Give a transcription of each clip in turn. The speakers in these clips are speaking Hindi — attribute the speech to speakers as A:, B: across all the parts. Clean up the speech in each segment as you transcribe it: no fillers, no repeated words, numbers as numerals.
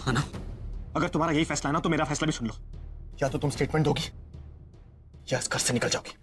A: आना, अगर तुम्हारा यही फैसला है ना तो मेरा फैसला भी सुन लो। या तो तुम स्टेटमेंट दोगी या इस घर से निकल जाओगी।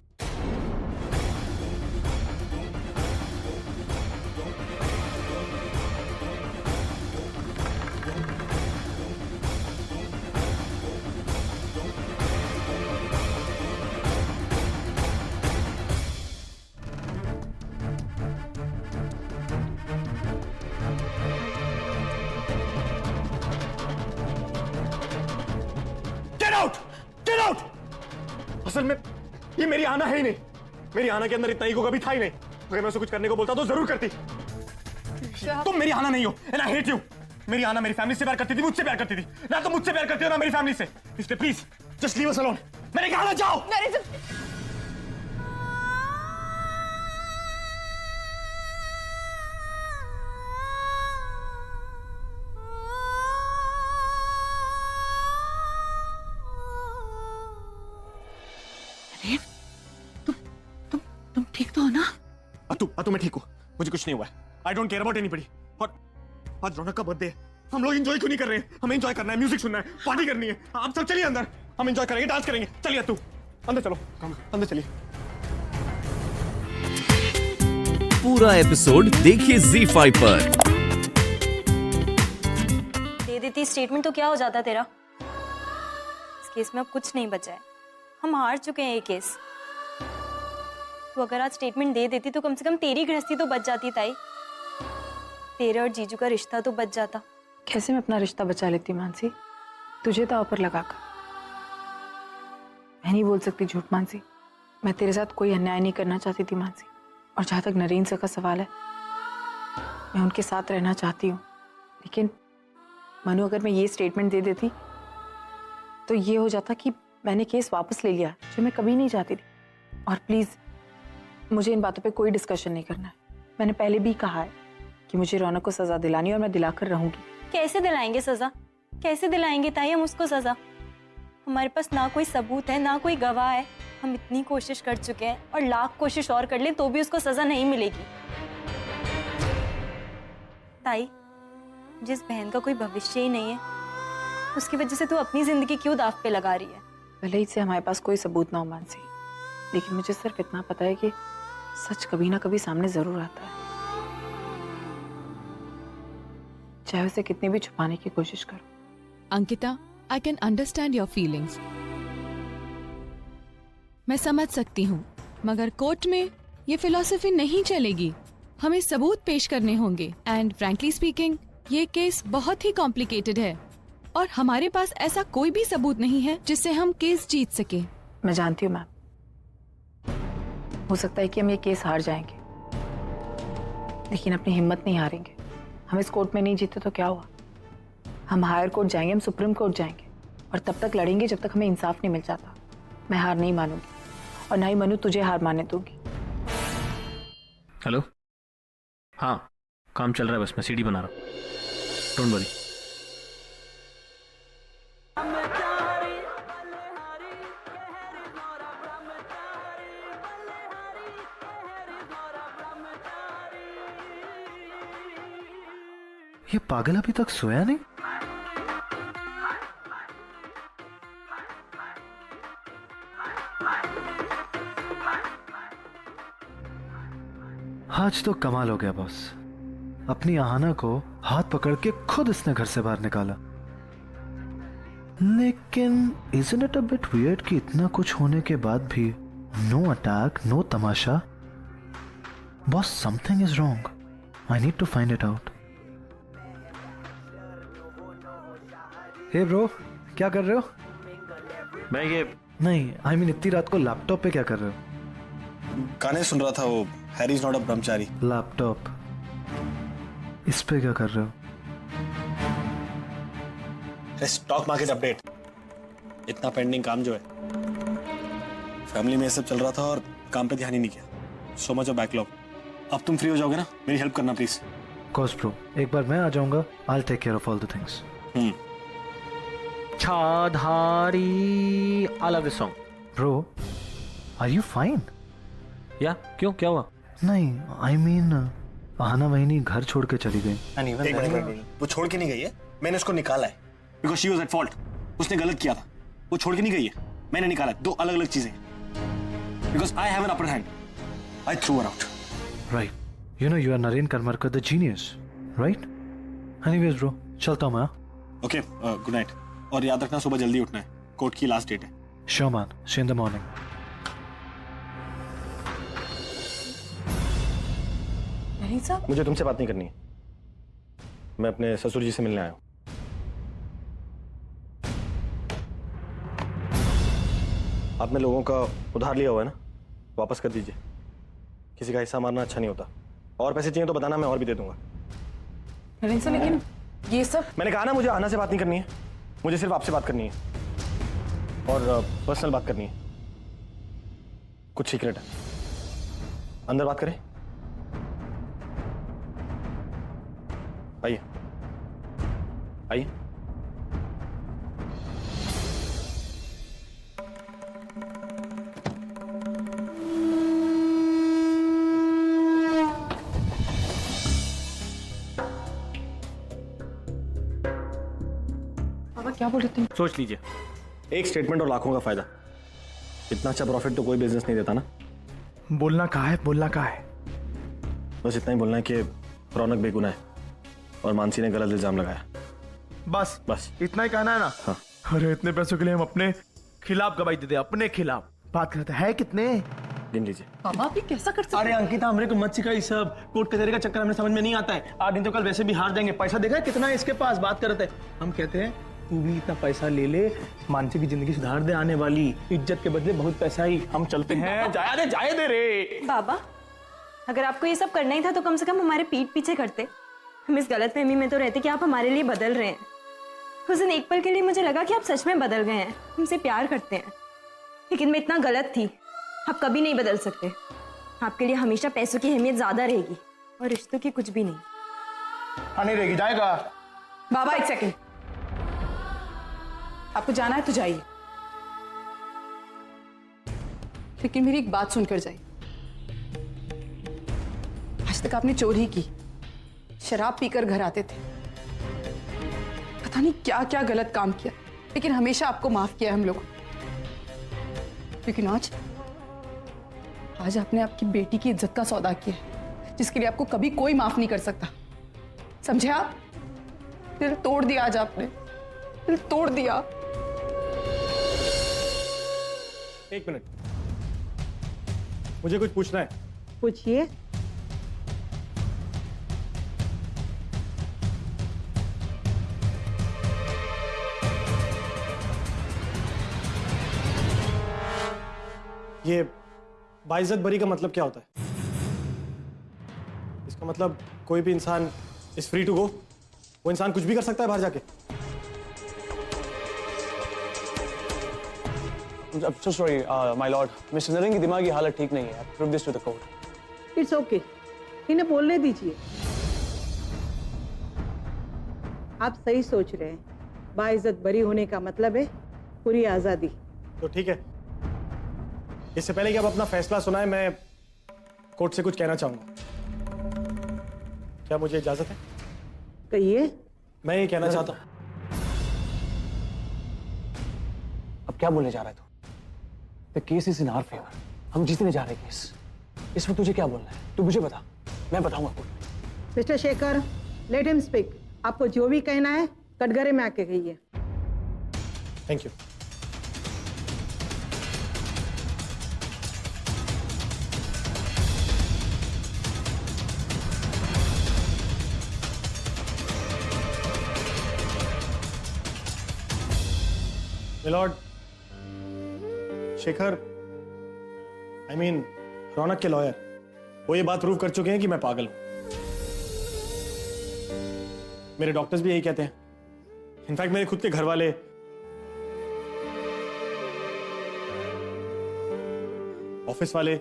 A: Get out! असल में ये मेरी आना है ही नहीं। मेरी आना के अंदर इतना ईगो कभी था ही नहीं। अगर मैं उसे कुछ करने को बोलता तो जरूर करती। तुम मेरी आना नहीं हो and I hate you। मेरी आना मेरी फैमिली से प्यार करती थी, मुझसे प्यार करती थी। ना तो मुझसे प्यार करती हो ना मेरी फैमिली से। इसलिए please just leave us alone. मैंने कहा ना जाओ।
B: तुम ठीक तो हो ना?
A: अतु मैं ठीक हूँ, मुझे कुछ नहीं हुआ है। I don't care about anybody. और आज रौनक का बर्थडे है, हम लोग एंजॉय क्यों नहीं कर रहे हैं? हमें एंजॉय करना है, म्यूजिक सुनना है, पार्टी करनी है। आप सब चलिए अंदर, हम एंजॉय करेंगे, डांस करेंगे। चलिए अतु, अंदर चलो, अंदर चलिए।
C: पूरा एपिसोड देखिए ZEE5 पर।
D: दे देती स्टेटमेंट तो क्या हो जाता तेरा? इस केस में अब कुछ नहीं बचा है, हम हार चुके हैं ये केस। तो अगर आज स्टेटमेंट दे देती तो कम से कम तेरी गृहस्थी तो बच जाती ताई, तेरे और जीजू का रिश्ता तो बच जाता।
B: कैसे मैं अपना रिश्ता बचा लेती मानसी, तुझे दांव पर लगाकर? मैं नहीं बोल सकती झूठ मानसी, मैं तेरे साथ कोई अन्याय नहीं करना चाहती थी मानसी। और जहाँ तक नरेन सर का सवाल है, मैं उनके साथ रहना चाहती हूँ, लेकिन मनु अगर मैं ये स्टेटमेंट दे देती तो ये हो जाता कि मैंने केस वापस ले लिया, जो मैं कभी नहीं चाहती थी। और प्लीज़ मुझे इन बातों पे कोई डिस्कशन नहीं करना है। मैंने पहले भी कहा है कि मुझे रौनक को सजा दिलानी है और मैं दिलाकर रहूंगी।
D: कैसे दिलाएंगे सजा? कैसे दिलाएंगे ताई हम उसको सजा? हमारे पास ना कोई सबूत है, ना कोई गवाह है। हम इतनी कोशिश कर चुके हैं और लाख कोशिश और कर लें तो भी उसको सजा नहीं मिलेगी। ताई, जिस बहन का कोई भविष्य ही नहीं है, उसकी वजह से तू अपनी जिंदगी क्यों दाव पे लगा रही है?
B: भले ही से हमारे पास कोई सबूत ना हो मानसी, लेकिन मुझे सिर्फ इतना पता है कि सच कभी ना कभी सामने जरूर आता है, चाहे उसे कितनी भी छुपाने की कोशिश करो।
E: Ankita, I can understand your feelings। मैं समझ सकती हूँ, मगर कोर्ट में ये फिलॉसफी नहीं चलेगी। हमें सबूत पेश करने होंगे एंड फ्रैंकली स्पीकिंग ये केस बहुत ही कॉम्प्लिकेटेड है और हमारे पास ऐसा कोई भी सबूत नहीं है जिससे हम केस जीत सके।
B: मैं जानती हूँ मैम, हो सकता है कि हम ये केस हार जाएंगे, लेकिन अपनी हिम्मत नहीं हारेंगे। हम इस कोर्ट में नहीं जीते तो क्या हुआ, हम हायर कोर्ट जाएंगे, हम सुप्रीम कोर्ट जाएंगे और तब तक लड़ेंगे जब तक हमें इंसाफ नहीं मिल जाता। मैं हार नहीं मानूंगी और ना ही मनु तुझे हार मानने दूंगी।
F: हेलो, हाँ काम चल रहा है, बस मैं सीडी बना रहा हूँ, डोंट वरी।
G: ये पागल अभी तक सोया नहीं? आज तो कमाल हो गया बॉस, अपनी आहाना को हाथ पकड़ के खुद इसने घर से बाहर निकाला। लेकिन isn't it a bit weird कि इतना कुछ होने के बाद भी नो अटैक, नो तमाशा? Boss, something is wrong. I need to find it out. Hey bro, क्या कर रहे हो?
F: मैं ये
G: नहीं, I mean इतनी रात को लैपटॉप पे क्या कर रहे हो?
A: गाने सुन रहा था, वो Harry is not a Brahmachari.
G: Laptop इस पे क्या कर रहे हो?
A: स्टॉक मार्केट अपडेट, इतना पेंडिंग काम जो है, फैमिली में ये सब चल रहा था और काम पे ध्यान ही नहीं किया। So much of backlog. अब तुम फ्री हो जाओगे ना, मेरी हेल्प करना प्लीज।
G: कोर्स ब्रो, एक बार मैं आ जाऊंगा, I'll take care of all the things.
F: छाधारी, I love this song।
G: Bro, are you fine?
F: या क्यों, क्या हुआ?
G: नहीं, I mean आहाना वहीनी घर छोड़ के चली गई।
A: वो छोड़ के नहीं गई है, मैंने उसको निकाला है। Because she was at fault. उसने गलत किया था, वो छोड़ के नहीं गई है, मैंने निकाला। दो अलग अलग चीजें। Because I have an upper hand, I through her out.
G: Right. You know you are Naren Karmarkar, the genius, right? Anyways, bro, चलता हूँ मैं.
A: Okay, good night. और याद रखना सुबह जल्दी उठना है, कोर्ट की लास्ट डेट है।
G: Sure, man. See you in the morning.
B: Naren साहब,
A: मुझे तुमसे बात नहीं करनी है, मैं अपने ससुर जी से मिलने आया हूँ। आपने लोगों का उधार लिया हुआ है ना, वापस कर दीजिए। किसी का हिस्सा मारना अच्छा नहीं होता। और पैसे चाहिए तो बताना, मैं और भी दे दूंगा।
B: नरेन साहब, लेकिन ये सब
A: मैंने कहा ना, मुझे आना से बात नहीं करनी है, मुझे सिर्फ आपसे बात करनी है और पर्सनल बात करनी है। कुछ सीक्रेट है, अंदर बात करें। आइए आइए।
B: बाबा क्या बोल रहे थे?
A: सोच लीजिए, एक स्टेटमेंट और लाखों का फायदा। इतना अच्छा प्रॉफिट तो कोई बिजनेस नहीं देता ना।
H: बोलना कहाँ है, बोलना कहाँ है?
A: बस इतना ही बोलना है कि रौनक बेगुनाह है और मानसी ने गलत इल्जाम लगाया।
H: बस
A: बस
H: इतना ही कहना है ना?
A: हाँ।
H: अरे इतने पैसों के लिए हम अपने खिलाफ गवाही देते, अपने खिलाफ बात करते हैं कितने?
A: गिन लीजिए।
B: बाबा आप ये कैसा कर सकते?
I: अरे अंकिता, हमरे को मत सिखाई सब। कोर्ट कचहरी का चक्कर हमें समझ में नहीं आता है। आज नहीं तो कल वैसे भी हार जाएंगे। पैसा देखा है कितना है इसके पास, बात करते हैं। हम कहते हैं तू भी इतना पैसा ले ले, मानसी की जिंदगी सुधार दे आने वाली। इज्जत के बदले बहुत पैसा ही। हम चलते हैं। जाए दे रे
D: बाबा, अगर आपको ये सब करना ही था तो कम से कम हमारे पीठ पीछे करते। हम इस गलतफहमी में तो रहते कि आप हमारे लिए बदल रहे हैं। उस दिन एक पल के लिए मुझे लगा कि आप सच में बदल गए हैं, हमसे प्यार करते हैं। लेकिन मैं इतना गलत थी। आप कभी नहीं बदल सकते। आपके लिए हमेशा पैसों की अहमियत ज्यादा रहेगी और रिश्तों की कुछ भी नहीं।
H: नहीं रहेगी, जाएगा।
B: बाबा एक सेकंड, आपको जाना है तो जाइए, लेकिन मेरी एक बात सुनकर जाइए। आज तक आपने चोरी की, शराब पीकर घर आते थे, पता नहीं क्या क्या गलत काम किया, लेकिन हमेशा आपको माफ किया हम लोग। लेकिन आज आपने आपकी बेटी की इज्जत का सौदा किया, जिसके लिए आपको कभी कोई माफ नहीं कर सकता। समझे आप? दिल तोड़ दिया आज आपने, दिल तोड़ दिया।
A: एक मिनट, मुझे कुछ पूछना है।
J: पूछिए।
A: ये बाइज्जत बरी का मतलब क्या होता है? इसका मतलब कोई भी इंसान इज फ्री टू गो, वो इंसान कुछ भी कर सकता है बाहर जाके।
I: I'm so sorry, my lord. Mister Naren की दिमागी हालत ठीक नहीं है। Prove this to the court.
J: It's okay, इन्हें बोलने दीजिए। आप सही सोच रहे हैं। बाइज्जत बरी होने का मतलब है पूरी आजादी।
A: तो ठीक है, इससे पहले कि आप अपना फैसला सुनाए, मैं कोर्ट से कुछ कहना चाहूंगा। क्या मुझे इजाजत है?
J: कहिए।
A: मैं ये कहना चाहता हूँ।
I: अब क्या बोलने जा रहा है तू? The case is in our favor. हम जीतने जा रहे हैं केस। इस वक्त तुझे क्या बोलना है? तू मुझे बता, मैं बताऊंगा कोर्ट में।
J: Mister Shekhar, let him speak. आपको जो भी कहना है कटघरे में आके कहिए।
A: Thank you. Milord Shekhar, I mean Raunak के लॉयर, वो ये बात प्रूव कर चुके हैं कि मैं पागल हूं। मेरे डॉक्टर्स भी यही कहते हैं। इनफैक्ट मेरे खुद के घर वाले, ऑफिस वाले,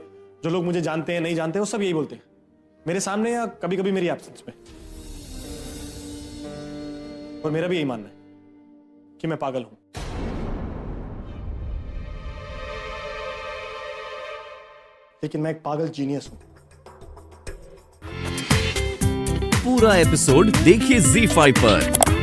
A: जो लोग मुझे जानते हैं नहीं जानते, वो सब यही बोलते हैं, मेरे सामने या कभी कभी मेरी एब्सेंस में। और मेरा भी यही मानना है कि मैं पागल हूं। लेकिन मैं एक पागल जीनियस हूं।
C: पूरा एपिसोड देखिए ZEE5 पर।